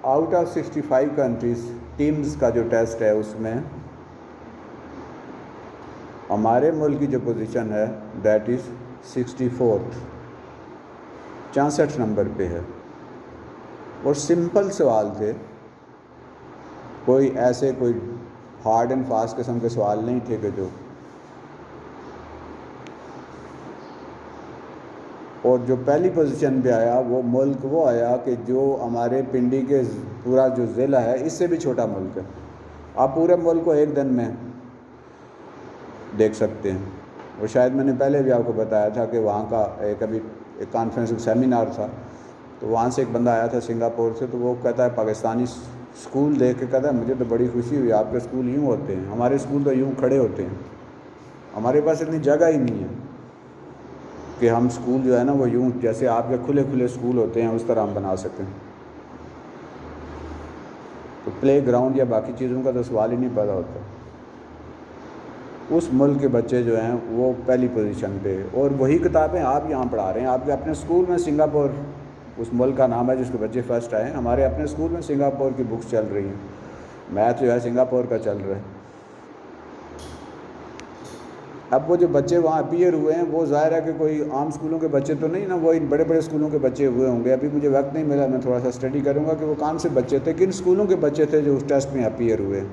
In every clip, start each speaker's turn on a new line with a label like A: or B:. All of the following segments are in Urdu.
A: آؤٹ آف 65 کنٹریز ٹیمز کا جو ٹیسٹ ہے اس میں ہمارے ملک کی جو پوزیشن ہے دیٹ از 64، 64 نمبر پہ ہے. اور سمپل سوال تھے، کوئی ایسے کوئی ہارڈ اینڈ فاسٹ قسم کے سوال نہیں تھے کہ جو. اور جو پہلی پوزیشن پہ آیا وہ ملک وہ آیا کہ جو ہمارے پنڈی کے پورا جو ضلع ہے اس سے بھی چھوٹا ملک ہے. آپ پورے ملک کو ایک دن میں دیکھ سکتے ہیں. اور شاید میں نے پہلے بھی آپ کو بتایا تھا کہ وہاں کا ایک کانفرنس سیمینار تھا، تو وہاں سے ایک بندہ آیا تھا سنگاپور سے، تو وہ کہتا ہے پاکستانی اسکول دیکھ کے کہتا ہے مجھے تو بڑی خوشی ہوئی، آپ کے اسکول یوں ہوتے ہیں، ہمارے اسکول تو یوں کھڑے ہوتے ہیں، ہمارے پاس اتنی جگہ ہی نہیں ہے کہ ہم اسکول جو ہے نا وہ یوں جیسے آپ کے کھلے کھلے اسکول ہوتے ہیں اس طرح ہم بنا سکیں. تو پلے گراؤنڈ یا باقی چیزوں کا تو سوال ہی نہیں پیدا ہوتا. اس ملک کے بچے جو ہیں وہ پہلی پوزیشن پہ، اور وہی کتابیں آپ یہاں پڑھا رہے ہیں. آپ کے اپنے اسکول میں سنگاپور اس ملک کا نام ہے جس کے بچے فرسٹ آئے ہیں. ہمارے اپنے اسکول میں سنگاپور کی بکس چل رہی ہیں، میتھ جو ہے سنگاپور کا چل رہا ہے. اب وہ جو بچے وہاں اپیئر ہوئے ہیں وہ ظاہر ہے کہ کوئی عام اسکولوں کے بچے تو نہیں نا، وہ ان بڑے بڑے اسکولوں کے بچے ہوئے ہوں گے. ابھی مجھے وقت نہیں ملا، میں تھوڑا سا اسٹڈی کروں گا کہ وہ کون سے بچے تھے، کن اسکولوں کے بچے تھے جو اس ٹیسٹ میں اپیئر ہوئے.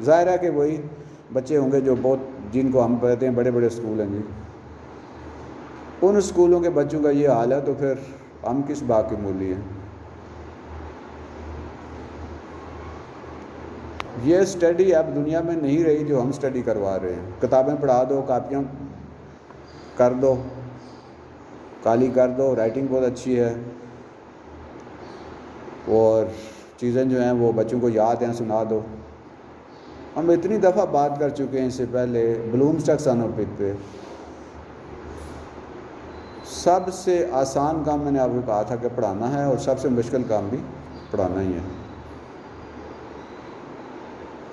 A: ظاہر ہے کہ وہی بچے ہوں گے جو جن کو ہم کہتے ہیں بڑے بڑے اسکول ہیں. جی ان اسکولوں کے بچوں کا یہ حال ہے تو پھر ہم کس بات کی مولی ہیں. یہ اسٹڈی اب دنیا میں نہیں رہی جو ہم اسٹڈی کروا رہے ہیں. کتابیں پڑھا دو، کاپیاں کر دو، کالی کر دو، رائٹنگ بہت اچھی ہے، اور چیزیں جو ہیں وہ بچوں کو یاد ہیں سنا دو. ہم اتنی دفعہ بات کر چکے ہیں اس سے پہلے بلومسٹک سانوپک پہ. سب سے آسان کام میں نے آپ کو کہا تھا کہ پڑھانا ہے، اور سب سے مشکل کام بھی پڑھانا ہی ہے.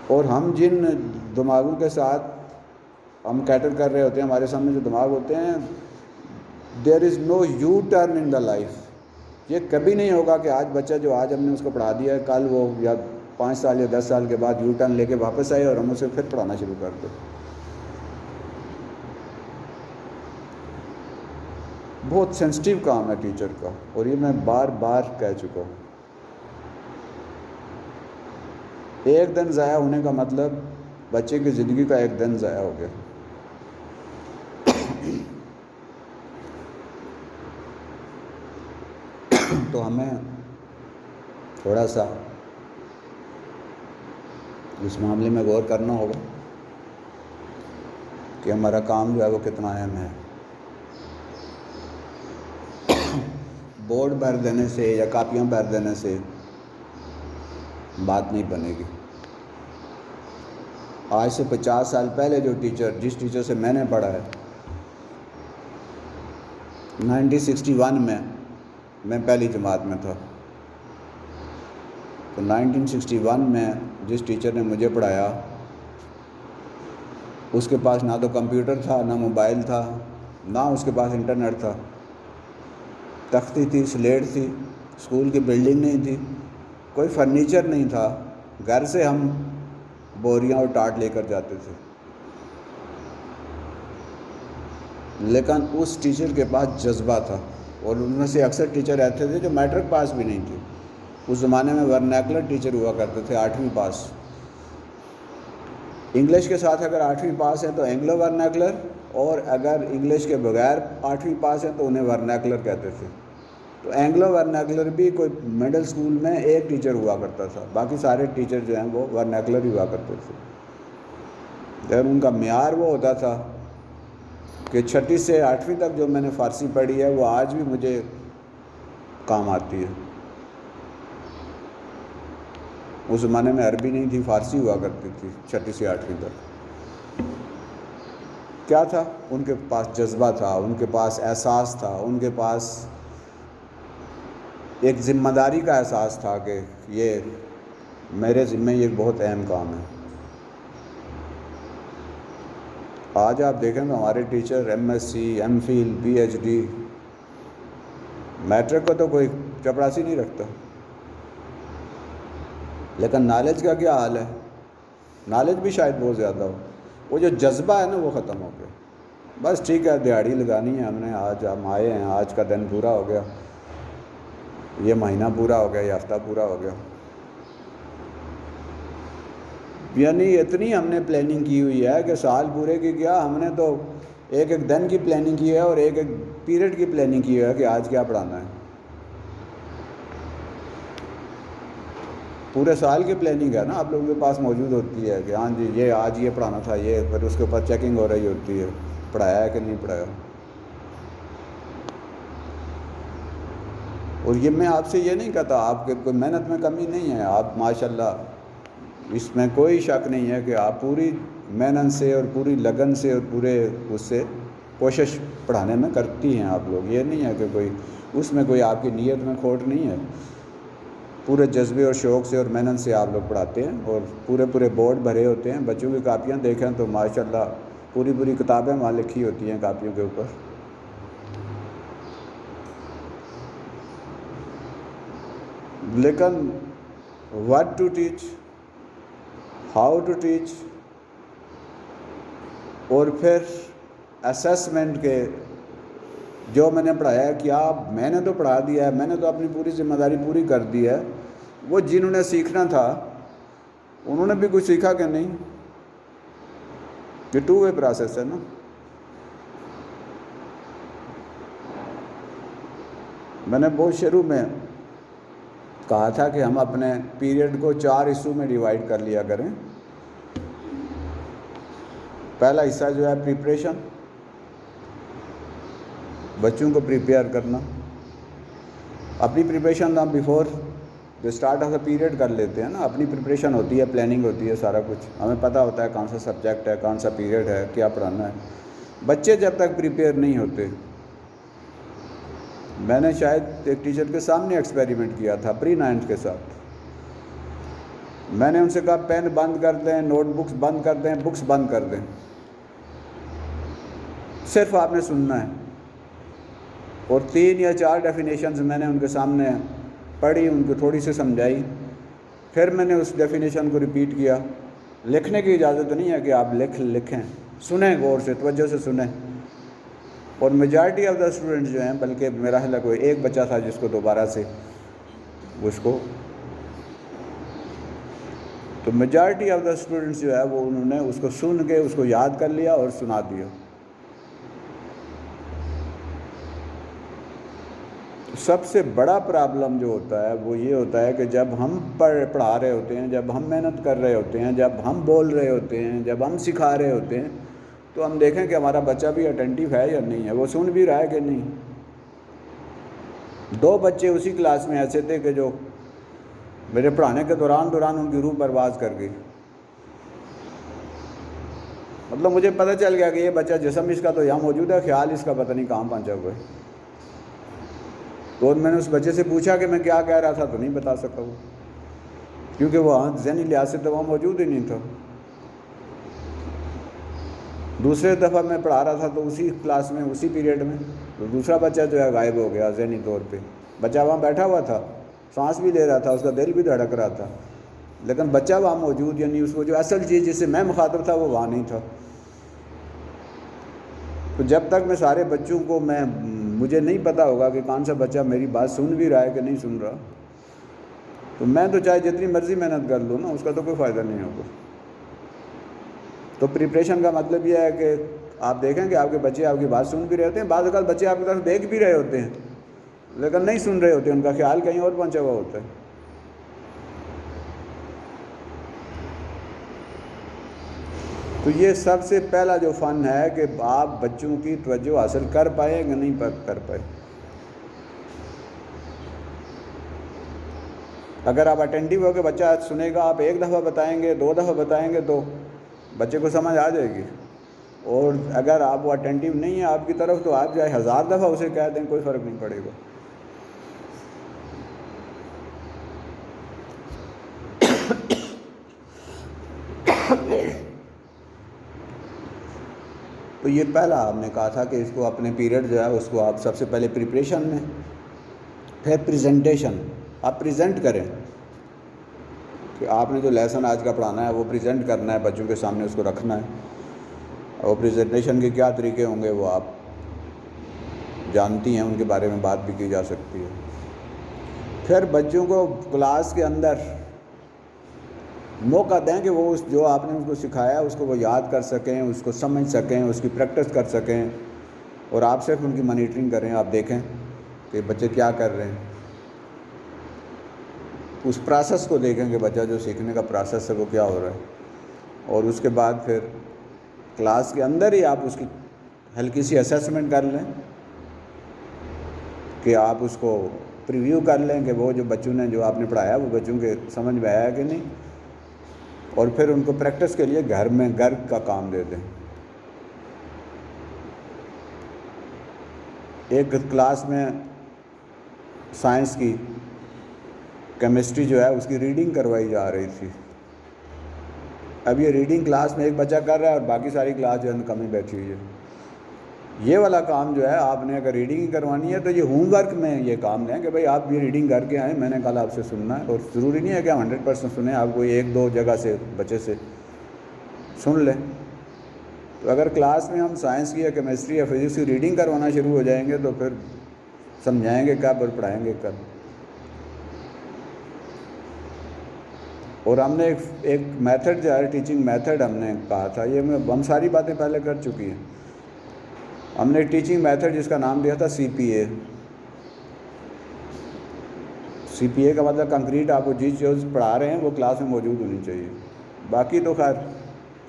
A: اور ہم جن دماغوں کے ساتھ ہم کیٹر کر رہے ہوتے ہیں، ہمارے سامنے جو دماغ ہوتے ہیں، there is no U turn in the life. یہ کبھی نہیں ہوگا کہ آج بچہ جو آج ہم نے اس کو پڑھا دیا ہے کل وہ یا 5 سال یا 10 سال کے بعد یو ٹرن لے کے واپس آئے اور ہم اسے پھر پڑھانا شروع کر دیں. بہت سینسٹیو کام ہے ٹیچر کا، اور یہ میں بار بار کہہ چکا ہوں. ایک دن ضائع ہونے کا مطلب بچے کی زندگی کا ایک دن ضائع ہو گیا. تو ہمیں تھوڑا سا اس معاملے میں غور کرنا ہوگا کہ ہمارا کام جو ہے وہ کتنا اہم ہے. بورڈ بھر دینے سے یا کاپیاں بھر دینے سے بات نہیں بنے گی. آج سے 50 سال پہلے جس ٹیچر سے میں نے پڑھا ہے، 1961 میں پہلی جماعت میں تھا، تو 1961 میں جس ٹیچر نے مجھے پڑھایا اس کے پاس نہ تو کمپیوٹر تھا، نہ موبائل تھا، نہ اس کے پاس انٹرنیٹ تھا. تختی تھی، سلیٹ تھی، اسکول کی بلڈنگ نہیں تھی، کوئی فرنیچر نہیں تھا. گھر سے ہم بوریاں اور ٹاٹ لے کر جاتے تھے. لیکن اس ٹیچر کے پاس جذبہ تھا، اور ان میں سے اکثر ٹیچر ایسے تھے جو میٹرک پاس بھی نہیں تھے. اس زمانے میں ورنیکولر ٹیچر ہوا کرتے تھے 8ویں پاس. انگلش کے ساتھ اگر 8ویں پاس ہے تو اینگلو ورنیکولر، اور اگر انگلش کے بغیر 8ویں پاس ہے تو انہیں ورنیکولر کہتے تھے. تو اینگلو ورنیکولر بھی کوئی مڈل اسکول میں ایک ٹیچر ہوا کرتا تھا، باقی سارے ٹیچر جو ہیں وہ ورنیکولر ہی ہوا کرتے تھے. اور ان کا معیار وہ ہوتا تھا کہ 6 سے 8ویں تک جو میں نے فارسی پڑھی ہے وہ آج بھی مجھے کام آتی ہے. اس زمانے میں عربی نہیں تھی، فارسی ہوا کرتی تھی 6 سے 8ویں تک. کیا تھا؟ ان کے پاس جذبہ تھا، ان کے پاس احساس تھا، ان کے پاس ایک ذمہ داری کا احساس تھا کہ یہ میرے ذمہ یہ بہت اہم کام ہے. آج آپ دیکھیں تو ہمارے teacher M S C, M Phil, P H D, matric کو تو کوئی چپڑاسی نہیں رکھتا. لیکن نالج کا کیا حال ہے؟ نالج بھی شاید بہت زیادہ ہو، وہ جو جذبہ ہے نا وہ ختم ہو گیا. بس ٹھیک ہے، دیہڑی لگانی ہے ہم نے، آج ہم آئے ہیں، آج کا دن پورا ہو گیا، یہ مہینہ پورا ہو گیا، یہ ہفتہ پورا ہو گیا. یعنی اتنی ہم نے پلاننگ کی ہوئی ہے کہ سال پورے کی کیا، ہم نے تو ایک ایک دن کی پلاننگ کی ہے اور ایک ایک پیریڈ کی پلاننگ کی ہے کہ آج کیا پڑھانا ہے. پورے سال کی پلاننگ ہے نا آپ لوگوں کے پاس موجود ہوتی ہے کہ ہاں جی یہ آج یہ پڑھانا تھا، یہ پھر اس کے اوپر چیکنگ ہو رہی ہوتی ہے پڑھایا ہے کہ نہیں پڑھایا. اور یہ میں آپ سے یہ نہیں کہتا آپ کے کوئی محنت میں کمی نہیں ہے، آپ ماشاءاللہ اس میں کوئی شک نہیں ہے کہ آپ پوری محنت سے اور پوری لگن سے اور پورے اس سے کوشش پڑھانے میں کرتی ہیں آپ لوگ. یہ نہیں ہے کہ کوئی اس میں کوئی آپ کی نیت میں کھوٹ نہیں ہے، پورے جذبے اور شوق سے اور محنت سے آپ لوگ پڑھاتے ہیں اور پورے بورڈ بھرے ہوتے ہیں. بچوں کی کاپیاں دیکھیں تو ماشاءاللہ پوری کتابیں وہاں لکھی ہوتی ہیں کاپیوں کے اوپر. لیکن what to teach, how to teach, اور پھر اسیسمنٹ کے جو میں نے پڑھایا ہے کیا میں نے تو پڑھا دیا ہے، میں نے تو اپنی پوری ذمہ داری پوری کر دی ہے. وہ جنہوں نے سیکھنا تھا انہوں نے بھی کچھ سیکھا کہ نہیں؟ یہ 2 وے پروسیس ہے نا. میں نے بہت شروع میں کہا تھا کہ ہم اپنے پیریڈ کو 4 حصوں میں ڈیوائیڈ کر لیا کریں. پہلا حصہ جو ہے پریپریشن، بچوں کو پریپیئر کرنا. اپنی پریپریشن ہم بیفور جو اسٹارٹ آف دا پیریڈ کر لیتے ہیں نا، اپنی پریپریشن ہوتی ہے، پلاننگ ہوتی ہے، سارا کچھ ہمیں پتہ ہوتا ہے کون سا سبجیکٹ ہے، کون سا پیریڈ ہے، کیا پڑھانا ہے. بچے جب تک پریپیئر نہیں ہوتے، میں نے شاید ایک ٹیچر کے سامنے ایکسپیریمنٹ کیا تھا پری 9th کے ساتھ. میں نے ان سے کہا پین بند کر دیں، نوٹ بکس بند کر دیں، بکس بند کر دیں، صرف آپ نے سننا ہے. اور 3 یا 4 ڈیفینیشنز میں نے ان کے سامنے پڑھی، ان کو تھوڑی سی سمجھائی، پھر میں نے اس ڈیفینیشن کو ریپیٹ کیا. لکھنے کی اجازت نہیں ہے کہ آپ لکھیں، سنیں، غور سے توجہ سے سنیں. اور میجارٹی آف دا اسٹوڈنٹس جو ہیں، بلکہ میرا خیال ہے کوئی ایک بچہ تھا جس کو دوبارہ سے اس کو، تو میجارٹی آف دا اسٹوڈنٹس جو ہے وہ انہوں نے اس کو سن کے اس کو یاد کر لیا اور سنا دیا. سب سے بڑا پرابلم جو ہوتا ہے وہ یہ ہوتا ہے کہ جب ہم پڑھا رہے ہوتے ہیں، جب ہم محنت کر رہے ہوتے ہیں، جب ہم بول رہے ہوتے ہیں، جب ہم سکھا رہے ہوتے ہیں، تو ہم دیکھیں کہ ہمارا بچہ بھی اٹینٹیو ہے یا نہیں ہے، وہ سن بھی رہا ہے کہ نہیں. 2 بچے اسی کلاس میں ایسے تھے کہ جو میرے پڑھانے کے دوران ان کی روح پرواز کر گئی. مطلب مجھے پتہ چل گیا کہ یہ بچہ جسم اس کا تو یہاں موجود ہے، خیال اس کا پتہ نہیں کہاں پہنچا ہوا ہے. تو میں نے اس بچے سے پوچھا کہ میں کیا کہہ رہا تھا، تو نہیں بتا سکا وہ، کیونکہ وہ ذہنی لحاظ سے تو وہاں موجود ہی نہیں تھا. دوسرے دفعہ میں پڑھا رہا تھا تو اسی کلاس میں اسی پیریڈ میں تو دوسرا بچہ جو ہے غائب ہو گیا ذہنی طور پہ. بچہ وہاں بیٹھا ہوا تھا، سانس بھی لے رہا تھا، اس کا دل بھی دھڑک رہا تھا، لیکن بچہ وہاں موجود، یعنی اس کو جو اصل چیز جس سے میں مخاطب تھا وہ وہاں نہیں تھا. تو جب تک میں سارے بچوں کو مجھے نہیں پتہ ہوگا کہ کون سا بچہ میری بات سن بھی رہا ہے کہ نہیں سن رہا، تو میں تو چاہے جتنی مرضی محنت کر لوں نا، اس کا تو کوئی فائدہ نہیں ہوگا. تو پریپریشن کا مطلب یہ ہے کہ آپ دیکھیں کہ آپ کے بچے آپ کی بات سن بھی رہے ہوتے ہیں. بعض اوقات بچے آپ کی طرف دیکھ بھی رہے ہوتے ہیں لیکن نہیں سن رہے ہوتے، ان کا خیال کہیں اور پہنچا ہوا ہوتا ہے. تو یہ سب سے پہلا جو فن ہے کہ آپ بچوں کی توجہ حاصل کر پائیں کہ نہیں کر پائے. اگر آپ اٹینٹیو ہو کے بچہ سنے گا، آپ 1 دفعہ بتائیں گے، 2 دفعہ بتائیں گے تو بچے کو سمجھ آ جائے گی. اور اگر آپ وہ اٹینٹیو نہیں ہیں آپ کی طرف، تو آپ چاہے 1000 دفعہ اسے کہہ دیں، کوئی فرق نہیں پڑے گا. تو یہ پہلا ہم نے کہا تھا کہ اس کو اپنے پیریڈ جو ہے اس کو آپ سب سے پہلے پریپریشن میں، پھر پریزنٹیشن، آپ پریزنٹ کریں کہ آپ نے جو لیسن آج کا پڑھانا ہے وہ پریزنٹ کرنا ہے بچوں کے سامنے، اس کو رکھنا ہے، اور پریزنٹیشن کے کیا طریقے ہوں گے وہ آپ جانتی ہیں، ان کے بارے میں بات بھی کی جا سکتی ہے۔ پھر بچوں کو کلاس کے اندر موقع دیں کہ وہ جو آپ نے ان کو سکھایا اس کو وہ یاد کر سکیں، اس کو سمجھ سکیں، اس کی پریکٹس کر سکیں، اور آپ صرف ان کی مانیٹرنگ کریں، آپ دیکھیں کہ بچے کیا کر رہے ہیں، اس پروسیس کو دیکھیں کہ بچہ جو سیکھنے کا پروسیس ہے وہ کیا ہو رہا ہے، اور اس کے بعد پھر کلاس کے اندر ہی آپ اس کی ہلکی سی اسیسمنٹ کر لیں کہ آپ اس کو پریویو کر لیں کہ وہ جو بچوں نے جو آپ نے پڑھایا وہ بچوں کے سمجھ میں آیا کہ نہیں، اور پھر ان کو پریکٹس کے لیے گھر کا کام دے دیں۔ ایک کلاس میں سائنس کی کیمسٹری جو ہے اس کی ریڈنگ کروائی جا رہی تھی، اب یہ ریڈنگ کلاس میں ایک بچہ کر رہا ہے اور باقی ساری کلاس جو ہے کم ہی بیٹھی ہوئی ہے۔ یہ والا کام جو ہے آپ نے اگر ریڈنگ ہی کروانی ہے تو یہ ہوم ورک میں یہ کام لیں کہ بھائی آپ یہ ریڈنگ کر کے آئیں، میں نے کل آپ سے سننا ہے، اور ضروری نہیں ہے کہ 100% سنیں، آپ کوئی 1-2 جگہ سے بچے سے سن لیں۔ تو اگر کلاس میں ہم سائنس کی یا کیمسٹری یا فزکس کی ریڈنگ کروانا شروع ہو جائیں گے تو پھر سمجھائیں گے کب اور پڑھائیں گے کب۔ اور ہم نے ایک میتھڈ جو ہے ٹیچنگ میتھڈ ہم نے کہا تھا، یہ ہم ساری باتیں پہلے کر چکی ہیں، ہم نے ٹیچنگ میتھڈ جس کا نام دیا تھا CPA۔ CPA کا مطلب کنکریٹ آپ کو جس چیز پڑھا رہے ہیں وہ کلاس میں موجود ہونی چاہیے، باقی تو خیر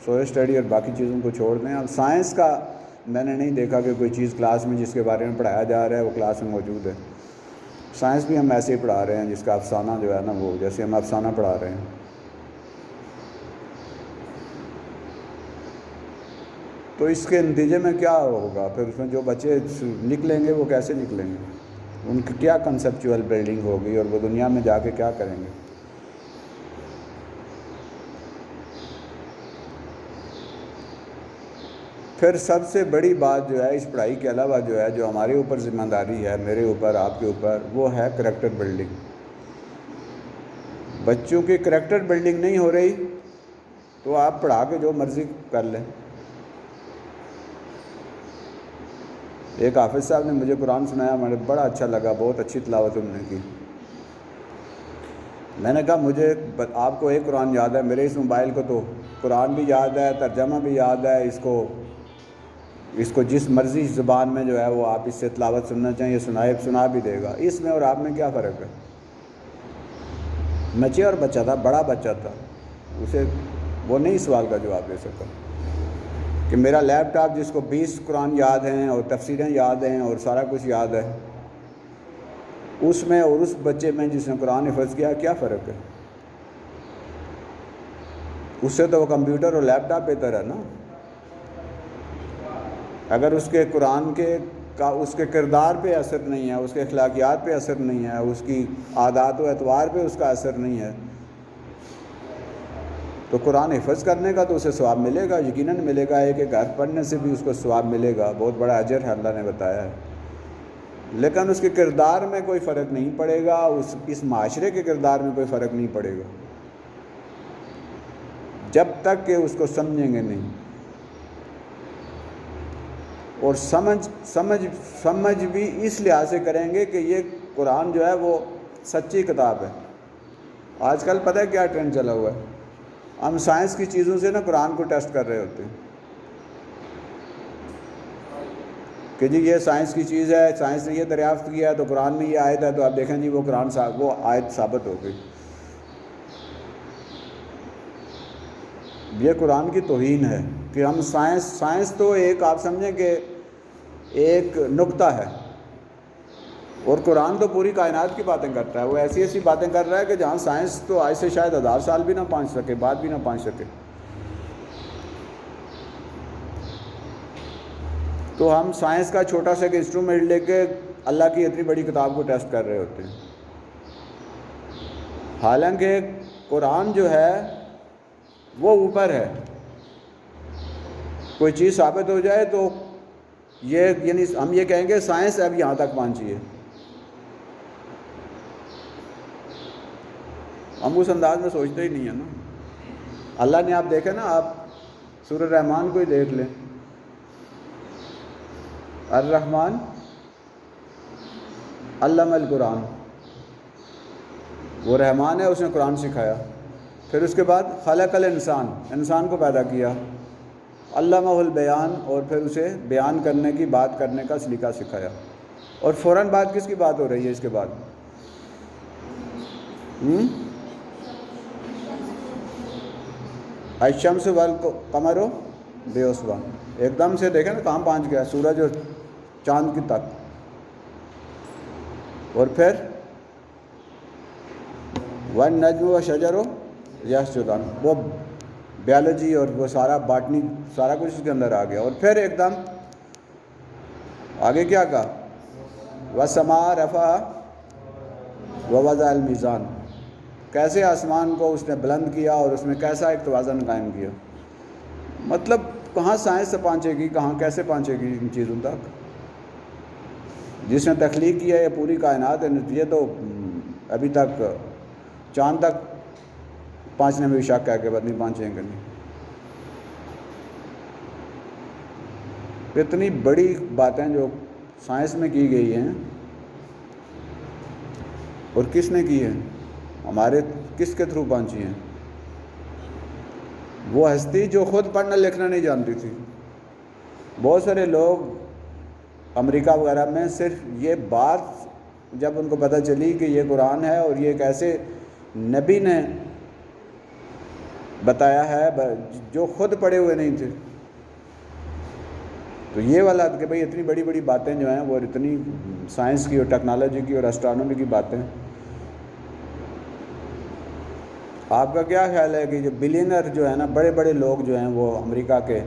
A: سوشل اسٹڈی اور باقی چیزوں کو چھوڑ دیں۔ اب سائنس کا میں نے نہیں دیکھا کہ کوئی چیز کلاس میں جس کے بارے میں پڑھایا جا رہا ہے وہ کلاس میں موجود ہے۔ سائنس بھی ہم ایسے ہی پڑھا رہے ہیں جس کا افسانہ جو ہے نا وہ جیسے ہم افسانہ پڑھا رہے ہیں۔ تو اس کے نتیجے میں کیا ہوگا پھر، اس میں جو بچے نکلیں گے وہ کیسے نکلیں گے، ان کی کیا کنسیپچول بلڈنگ ہوگی، اور وہ دنیا میں جا کے کیا کریں گے۔ پھر سب سے بڑی بات جو ہے اس پڑھائی کے علاوہ جو ہے جو ہمارے اوپر ذمہ داری ہے، میرے اوپر، آپ کے اوپر، وہ ہے کریکٹر بلڈنگ۔ بچوں کی کریکٹر بلڈنگ نہیں ہو رہی تو آپ پڑھا کے جو مرضی کر لیں۔ ایک حافظ صاحب نے مجھے قرآن سنایا، مجھے بڑا اچھا لگا، بہت اچھی تلاوت انہوں نے کی۔ میں نے کہا مجھے آپ کو ایک قرآن یاد ہے، میرے اس موبائل کو تو قرآن بھی یاد ہے، ترجمہ بھی یاد ہے، اس کو جس مرضی زبان میں جو ہے وہ آپ اس سے تلاوت سننا چاہیں یہ سنا بھی دے گا۔ اس میں اور آپ میں کیا فرق ہے؟ میچور بچہ تھا، بڑا بچہ تھا، اسے وہ نہیں سوال کا جواب دے سکتا کہ میرا لیپ ٹاپ جس کو 20 قرآن یاد ہیں اور تفسیریں یاد ہیں اور سارا کچھ یاد ہے، اس میں اور اس بچے میں جس نے قرآن حفظ کیا کیا فرق ہے؟ اس سے تو وہ کمپیوٹر اور لیپ ٹاپ بہتر ہے نا۔ اگر اس کے قرآن کا اس کے کردار پہ اثر نہیں ہے، اس کے اخلاقیات پہ اثر نہیں ہے، اس کی عادات و اطوار پہ اس کا اثر نہیں ہے، تو قرآن حفظ کرنے کا تو اسے ثواب ملے گا، یقیناً ملے گا، ایک ایک آیت پڑھنے سے بھی اس کو ثواب ملے گا، بہت بڑا اجر ہے، اللہ نے بتایا ہے، لیکن اس کے کردار میں کوئی فرق نہیں پڑے گا، اس معاشرے کے کردار میں کوئی فرق نہیں پڑے گا جب تک کہ اس کو سمجھیں گے نہیں۔ اور سمجھ بھی اس لحاظ سے کریں گے کہ یہ قرآن جو ہے وہ سچی کتاب ہے۔ آج کل پتہ ہے کیا ٹرینڈ چلا ہوا ہے، ہم سائنس کی چیزوں سے نا قرآن کو ٹیسٹ کر رہے ہوتے ہیں کہ جی یہ سائنس کی چیز ہے، سائنس نے یہ دریافت کیا ہے تو قرآن میں یہ آیت ہے، تو آپ دیکھیں جی وہ وہ آیت ثابت ہو گئی۔ یہ قرآن کی توہین ہے کہ ہم سائنس تو ایک آپ سمجھیں کہ ایک نقطہ ہے، اور قرآن تو پوری کائنات کی باتیں کرتا ہے، وہ ایسی ایسی باتیں کر رہا ہے کہ جہاں سائنس تو آج سے شاید 1000 سال بھی نہ پہنچ سکے، بعد بھی نہ پہنچ سکے۔ تو ہم سائنس کا چھوٹا سا انسٹرومنٹ لے کے اللہ کی اتنی بڑی کتاب کو ٹیسٹ کر رہے ہوتے ہیں، حالانکہ قرآن جو ہے وہ اوپر ہے۔ کوئی چیز ثابت ہو جائے تو یعنی ہم یہ کہیں گے سائنس اب یہاں تک پہنچی ہے، ہم اس انداز میں سوچتے ہی نہیں ہیں نا. اللہ نے آپ دیکھیں نا، آپ سورہ رحمان کو ہی دیکھ لیں. الرحمن علم القرآن، وہ رحمان ہے، اس نے قرآن سکھایا. پھر اس کے بعد خلق الانسان، انسان کو پیدا کیا. علمہ البیان، اور پھر اسے بیان کرنے کی، بات کرنے کا سلیقہ سکھایا. اور فوراً بات کس کی بات ہو رہی ہے اس کے بعد؟ الشمس والقمر بحسبان. ایک دم سے دیکھیں نا کہاں پہنچ گیا، سورج اور چاند کی تک. اور پھر والنجم والشجر یسجدان، وہ بیالوجی اور وہ سارا باٹنی، سارا کچھ اس کے اندر آ گیا. اور پھر ایک دم آگے کیا کہا؟ والسماء رفعها ووضع المیزان، کیسے آسمان کو اس نے بلند کیا اور اس میں کیسا ایک توازن قائم کیا. مطلب کہاں سائنس سے پہنچے گی، کہاں کیسے پہنچے گی ان چیزوں تک؟ جس نے تخلیق کیا ہے یہ پوری کائنات ہے، یہ تو ابھی تک چاند تک پہنچنے میں بھی شک ہے کہ نہیں پہنچیں گے. نہیں، اتنی بڑی باتیں جو سائنس میں کی گئی ہیں، اور کس نے کی ہیں؟ ہمارے کس کے تھرو پہنچی ہیں؟ وہ ہستی جو خود پڑھنا لکھنا نہیں جانتی تھی. بہت سارے لوگ امریکہ وغیرہ میں صرف یہ بات جب ان کو پتہ چلی کہ یہ قرآن ہے اور یہ ایک ایسے نبی نے بتایا ہے جو خود پڑھے ہوئے نہیں تھے، تو یہ والا کہ بھئی اتنی بڑی بڑی باتیں جو ہیں وہ اتنی سائنس کی اور ٹیکنالوجی کی اور اسٹرانومی کی باتیں، آپ کا کیا خیال ہے کہ جو بلینر جو ہے نا، بڑے بڑے لوگ جو ہیں وہ امریکہ کے،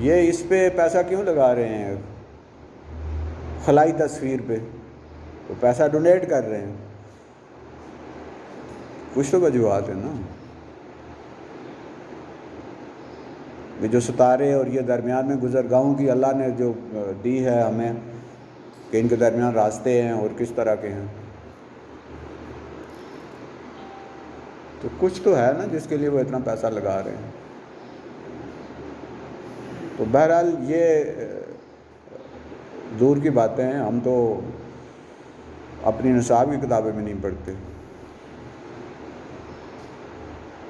A: یہ اس پہ پیسہ کیوں لگا رہے ہیں؟ خلائی تصویر پہ وہ پیسہ ڈونیٹ کر رہے ہیں. کچھ تو وجوہات ہیں نا. یہ جو ستارے اور یہ درمیان میں گزرگاہوں کی اللہ نے جو دی ہے ہمیں کہ ان کے درمیان راستے ہیں اور کس طرح کے ہیں، تو کچھ تو ہے نا جس کے لیے وہ اتنا پیسہ لگا رہے ہیں. تو بہرحال یہ دور کی باتیں ہیں. ہم تو اپنی نصاب کی کتابیں بھی نہیں پڑھتے.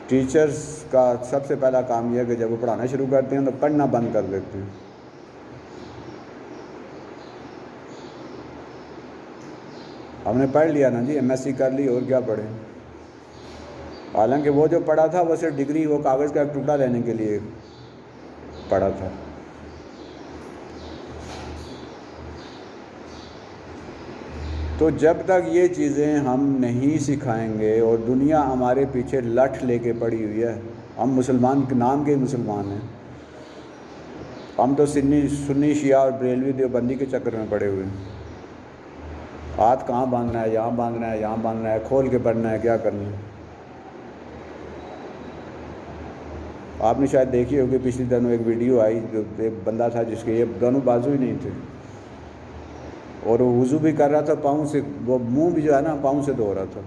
A: ٹیچرز کا سب سے پہلا کام یہ ہے کہ جب وہ پڑھانا شروع کرتے ہیں تو پڑھنا بند کر دیتے ہیں. ہم نے پڑھ لیا نا جی، ایم ایس سی کر لی، اور کیا پڑھیں. حالانکہ وہ جو پڑھا تھا وہ صرف ڈگری، وہ کاغذ کا ایک ٹکڑا لینے کے لیے پڑھا تھا. تو جب تک یہ چیزیں ہم نہیں سکھائیں گے، اور دنیا ہمارے پیچھے لٹھ لے کے پڑی ہوئی ہے، ہم مسلمان کے نام کے مسلمان ہیں، ہم تو سنی شیعہ اور بریلوی دیوبندی کے چکر میں پڑے ہوئے ہیں. ہاتھ کہاں باندھنا ہے، یہاں باندھنا ہے، یہاں باندھنا ہے، کھول کے پڑھنا ہے، کیا کرنا ہے. آپ نے شاید دیکھی ہوگی پچھلی دنوں ایک ویڈیو آئی، جو ایک بندہ تھا جس کے یہ دونوں بازو ہی نہیں تھے، اور وہ وضو بھی کر رہا تھا پاؤں سے، وہ منہ بھی جو ہے نا پاؤں سے دھو رہا تھا.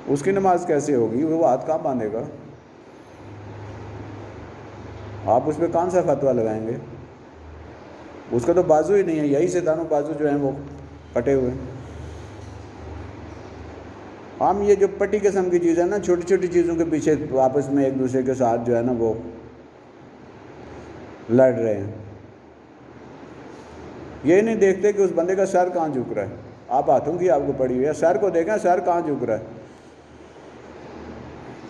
A: اس کی نماز کیسے ہوگی؟ وہ ہاتھ کہاں باندھے گا؟ آپ اس پہ کون سا فتویٰ لگائیں گے؟ اس کا تو بازو ہی نہیں ہے، یہی سے دونوں بازو جو ہیں وہ کٹے ہوئے ہیں. ہم یہ جو پٹی قسم کی چیزیں نا، چھوٹی چھوٹی چیزوں کے پیچھے آپس میں ایک دوسرے کے ساتھ جو ہے نا وہ لڑ رہے ہیں. یہ نہیں دیکھتے کہ اس بندے کا سر کہاں جھک رہا ہے. آپ ہاتھوں کی آپ کو پڑی ہوئی ہے، سر کو دیکھیں سر کہاں جھک رہا ہے.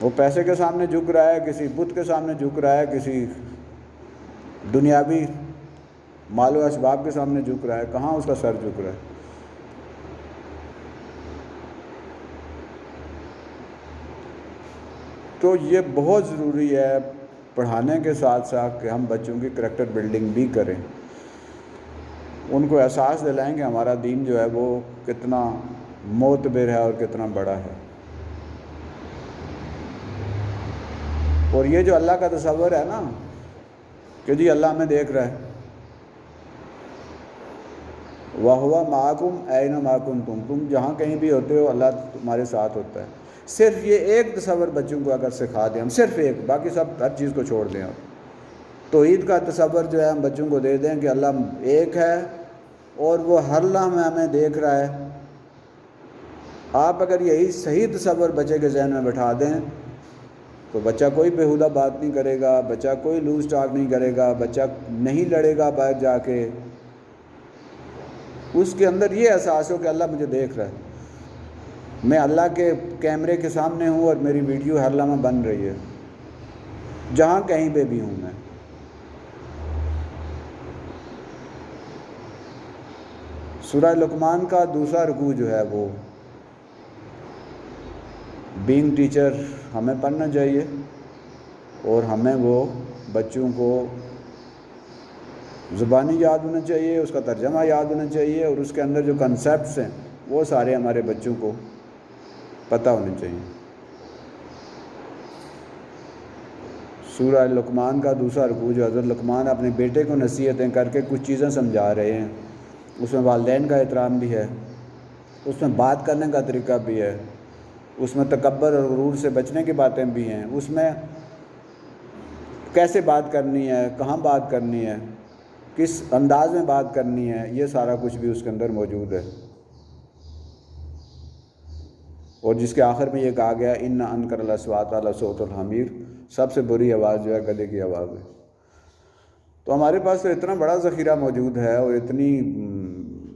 A: وہ پیسے کے سامنے جھک رہا ہے، کسی بت کے سامنے جھک رہا ہے، کسی دنیاوی مال و اسباب کے سامنے جھک رہا ہے. کہاں اس کا سر جھک رہا ہے؟ تو یہ بہت ضروری ہے پڑھانے کے ساتھ ساتھ کہ ہم بچوں کی کریکٹر بلڈنگ بھی کریں، ان کو احساس دلائیں کہ ہمارا دین جو ہے وہ کتنا معتبر ہے اور کتنا بڑا ہے. اور یہ جو اللہ کا تصور ہے نا، کہ جی اللہ ہمیں دیکھ رہا ہے، وَهُوَ مَعَكُمْ أَيْنَمَا كُنْتُمْ، تم جہاں کہیں بھی ہوتے ہو اللہ تمہارے ساتھ ہوتا ہے۔ صرف یہ ایک تصور بچوں کو اگر سکھا دیں ہم، صرف ایک، باقی سب ہر چیز کو چھوڑ دیں آپ، توحید کا تصور جو ہے ہم بچوں کو دے دیں کہ اللہ ایک ہے اور وہ ہر لمحے ہمیں دیکھ رہا ہے۔ آپ اگر یہی صحیح تصور بچے کے ذہن میں بٹھا دیں تو بچہ کوئی بیہودہ بات نہیں کرے گا، بچہ کوئی لوز ٹاک نہیں کرے گا، بچہ نہیں لڑے گا باہر جا کے۔ اس کے اندر یہ احساس ہو کہ اللہ مجھے دیکھ رہا ہے، میں اللہ کے کیمرے کے سامنے ہوں اور میری ویڈیو ہر لمحہ بن رہی ہے، جہاں کہیں پہ بھی ہوں میں۔ سورہ لقمان کا دوسرا رکوع جو ہے وہ بینگ ٹیچر ہمیں پڑھنا چاہیے، اور ہمیں وہ بچوں کو زبانی یاد ہونا چاہیے، اس کا ترجمہ یاد ہونا چاہیے، اور اس کے اندر جو کنسیپٹس ہیں وہ سارے ہمارے بچوں کو پتہ ہونے چاہیے۔ سورہ لقمان کا دوسرا رکوع جو حضرت لقمان اپنے بیٹے کو نصیحتیں کر کے کچھ چیزیں سمجھا رہے ہیں، اس میں والدین کا احترام بھی ہے، اس میں بات کرنے کا طریقہ بھی ہے، اس میں تکبر اور غرور سے بچنے کی باتیں بھی ہیں، اس میں کیسے بات کرنی ہے، کہاں بات کرنی ہے، کس انداز میں بات کرنی ہے، یہ سارا کچھ بھی اس کے اندر موجود ہے۔ اور جس کے آخر میں یہ کہا گیا ان انکر الاصوات لصوت الحمیر، سب سے بری آواز جو ہے گدھے کی آواز ہے۔ تو ہمارے پاس تو اتنا بڑا ذخیرہ موجود ہے، اور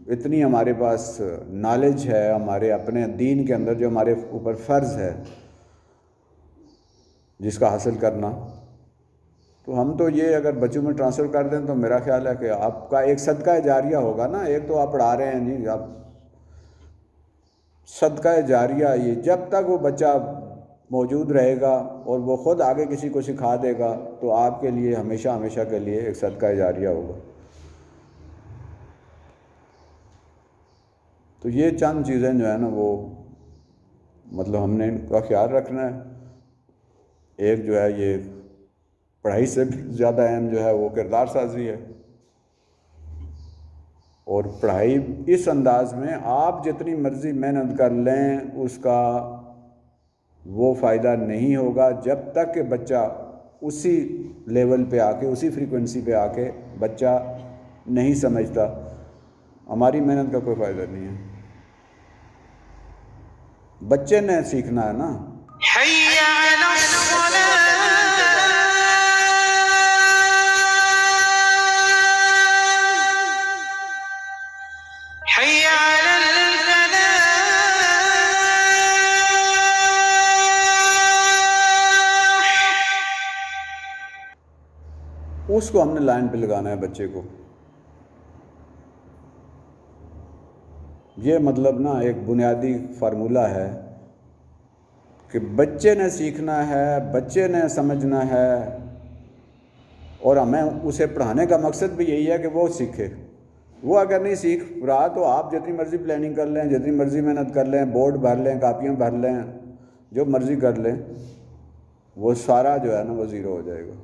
A: اتنی ہمارے پاس نالج ہے ہمارے اپنے دین کے اندر، جو ہمارے اوپر فرض ہے جس کا حاصل کرنا، تو ہم تو یہ اگر بچوں میں ٹرانسفر کر دیں تو میرا خیال ہے کہ آپ کا ایک صدقہ جاریہ ہوگا نا۔ ایک تو آپ پڑھا رہے ہیں جی، آپ صدقہ جاریہ، یہ جب تک وہ بچہ موجود رہے گا اور وہ خود آگے کسی کو سکھا دے گا تو آپ کے لیے ہمیشہ ہمیشہ کے لیے ایک صدقہ جاریہ ہوگا۔ تو یہ چند چیزیں جو ہے نا وہ مطلب ہم نے ان کا خیال رکھنا ہے۔ ایک جو ہے یہ پڑھائی سے بھی زیادہ اہم جو ہے وہ کردار سازی ہے، اور پڑھائی اس انداز میں آپ جتنی مرضی محنت کر لیں اس کا وہ فائدہ نہیں ہوگا جب تک کہ بچہ اسی لیول پہ آ کے، اسی فریکوینسی پہ آ کے بچہ نہیں سمجھتا، ہماری محنت کا کوئی فائدہ نہیں ہے۔ بچے نے سیکھنا ہے نا۔
B: حي على الصلاة حي على الفلاح
A: اس کو ہم نے لائن پہ لگانا ہے بچے کو۔ یہ مطلب نا ایک بنیادی فارمولہ ہے کہ بچے نے سیکھنا ہے، بچے نے سمجھنا ہے، اور ہمیں اسے پڑھانے کا مقصد بھی یہی ہے کہ وہ سیکھے۔ وہ اگر نہیں سیکھ رہا تو آپ جتنی مرضی پلاننگ کر لیں، جتنی مرضی محنت کر لیں، بورڈ بھر لیں، کاپیاں بھر لیں، جو مرضی کر لیں، وہ سارا جو ہے نا وہ زیرو ہو جائے گا۔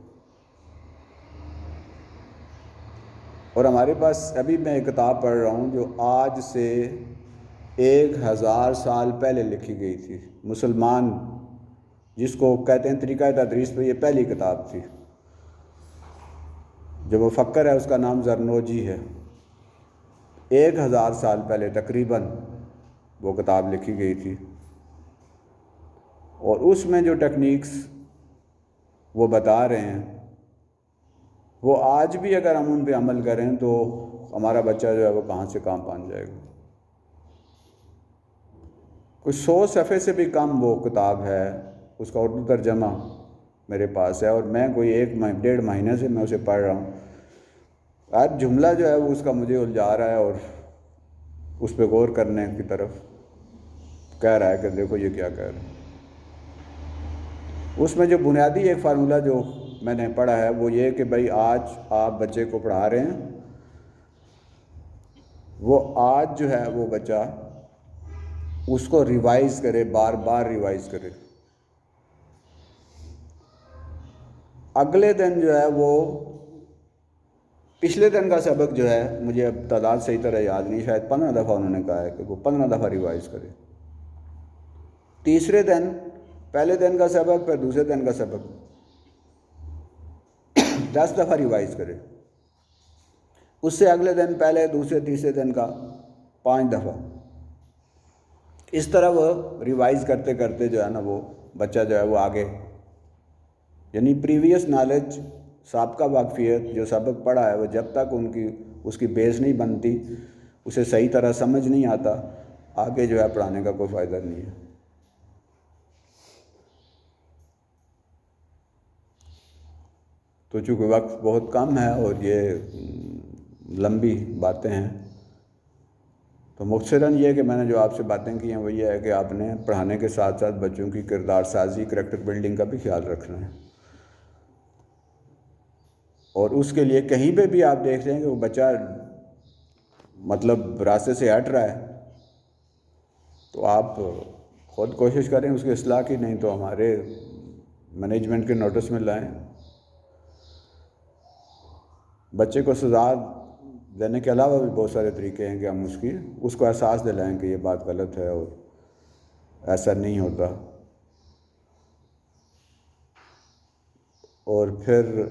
A: اور ہمارے پاس ابھی میں ایک کتاب پڑھ رہا ہوں جو آج سے 1000 سال پہلے لکھی گئی تھی، مسلمان جس کو کہتے ہیں طریقہ تدریس پہ، یہ پہلی کتاب تھی۔ جو مفکر ہے اس کا نام زرنوجی ہے۔ 1000 سال پہلے تقریباً وہ کتاب لکھی گئی تھی، اور اس میں جو ٹیکنیکس وہ بتا رہے ہیں وہ آج بھی اگر ہم ان پہ عمل کریں تو ہمارا بچہ جو ہے وہ کہاں سے کہاں پہنچ جائے گا۔ کوئی 100 صفحے سے بھی کم وہ کتاب ہے، اس کا اردو ترجمہ میرے پاس ہے، اور میں کوئی 1-1.5 مہینے سے میں اسے پڑھ رہا ہوں۔ ہر جملہ جو ہے وہ اس کا مجھے الجھا رہا ہے اور اس پہ غور کرنے کی طرف کہہ رہا ہے کہ دیکھو یہ کیا کہہ رہے ہیں۔ اس میں جو بنیادی ایک فارمولہ جو میں نے پڑھا ہے وہ یہ کہ بھائی آج آپ بچے کو پڑھا رہے ہیں، وہ آج جو ہے وہ بچہ اس کو ریوائز کرے، بار بار ریوائز کرے۔ اگلے دن جو ہے وہ پچھلے دن کا سبق جو ہے مجھے اب تعداد صحیح طرح یاد نہیں، شاید 15 دفعہ انہوں نے کہا ہے کہ وہ 15 دفعہ ریوائز کرے۔ تیسرے دن پہلے دن کا سبق، پھر دوسرے دن کا سبق 10 دفعہ ریوائز کرے۔ اس سے اگلے دن پہلے دوسرے تیسرے دن کا 5 دفعہ۔ اس طرح وہ ریوائز کرتے کرتے جو ہے نا وہ بچہ جو ہے وہ آگے، یعنی پریویس نالج، سابقہ واقفیت، جو سبق پڑھا ہے وہ جب تک اس کی بیس نہیں بنتی، اسے صحیح طرح سمجھ نہیں آتا، آگے جو ہے پڑھانے کا کوئی فائدہ نہیں ہے۔ تو چونکہ وقت بہت کم ہے اور یہ لمبی باتیں ہیں، تو مختصراً یہ کہ میں نے جو آپ سے باتیں کی ہیں وہ یہ ہے کہ آپ نے پڑھانے کے ساتھ ساتھ بچوں کی کردار سازی، کریکٹر بلڈنگ کا بھی خیال رکھنا ہے، اور اس کے لیے کہیں پہ بھی آپ دیکھ رہے ہیں کہ وہ بچہ مطلب راستے سے ہٹ رہا ہے تو آپ خود کوشش کریں اس کی اصلاح کی، نہیں تو ہمارے مینجمنٹ کے نوٹس میں لائیں۔ بچے کو سزا دینے کے علاوہ بھی بہت سارے طریقے ہیں کہ ہم اس کو احساس دلائیں کہ یہ بات غلط ہے اور ایسا نہیں ہوتا، اور پھر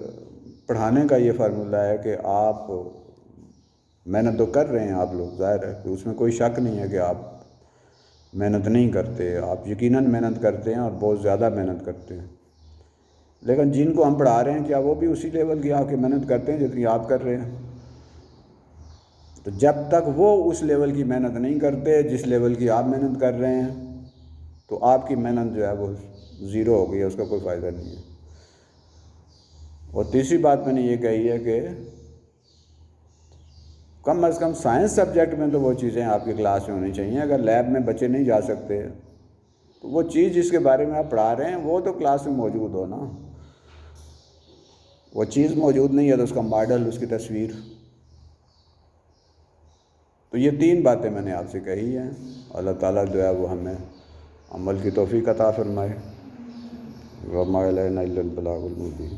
A: پڑھانے کا یہ فارمولہ ہے کہ آپ محنت تو کر رہے ہیں آپ لوگ، ظاہر ہے کہ اس میں کوئی شک نہیں ہے کہ آپ محنت نہیں کرتے، آپ یقیناً محنت کرتے ہیں اور بہت زیادہ محنت کرتے ہیں، لیکن جن کو ہم پڑھا رہے ہیں کیا وہ بھی اسی لیول کی آپ کی محنت کرتے ہیں جتنی آپ کر رہے ہیں؟ تو جب تک وہ اس لیول کی محنت نہیں کرتے جس لیول کی آپ محنت کر رہے ہیں تو آپ کی محنت جو ہے وہ زیرو ہو گئی ہے، اس کا کوئی فائدہ نہیں ہے۔ اور تیسری بات میں نے یہ کہی ہے کہ کم از کم سائنس سبجیکٹ میں تو وہ چیزیں آپ کی کلاس میں ہونی چاہیے۔ اگر لیب میں بچے نہیں جا سکتے تو وہ چیز جس کے بارے میں آپ پڑھا رہے ہیں وہ تو کلاس میں موجود ہو نا، وہ چیز موجود نہیں ہے تو اس کا ماڈل، اس کی تصویر۔ تو یہ 3 باتیں میں نے آپ سے کہی ہیں، اللہ تعالیٰ جو ہے وہ ہمیں عمل کی توفیق عطا فرمائے۔ وما علینا الا البلاغ المبین۔